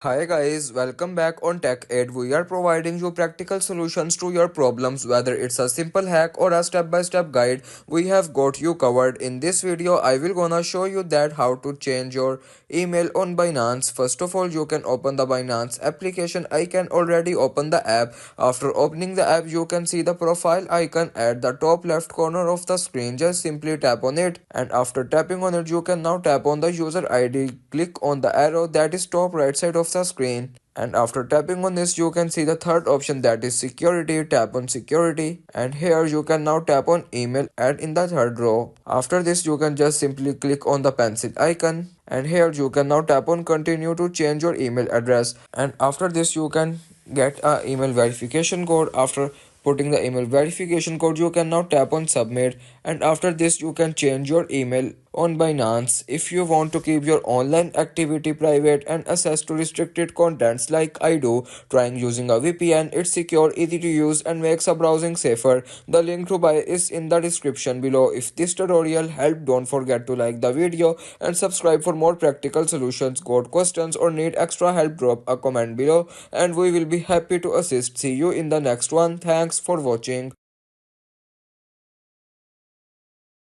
Hi guys, welcome back on Tech Aid. We are providing you practical solutions to your problems, whether it's a simple hack or a step-by-step guide. We have got you covered. In this video, I will gonna show you that how to change your email on Binance. First of all, you can open the Binance application. I can already open the app. After opening the app, you can see the profile icon at the top left corner of the screen. Just simply tap on it, and after tapping on it, you can now tap on the user ID. Click on the arrow that is top right side of the screen, and after tapping on this you can see the third option, that is security. Tap on security, and here you can now tap on email add in the third row. After this you can just simply click on the pencil icon, and here you can now tap on continue to change your email address, and after this you can get a email verification code. After putting the email verification code, you can now tap on submit, and after this you can change your email on Binance. If you want to keep your online activity private and access to restricted contents like I do, trying using a VPN. It's secure, easy to use, and makes a browsing safer. The link to buy is in the description below. If this tutorial helped, don't forget to like the video and subscribe for more practical solutions. Got questions or need extra help, drop a comment below and we will be happy to assist. See you in the next one. Thanks for watching.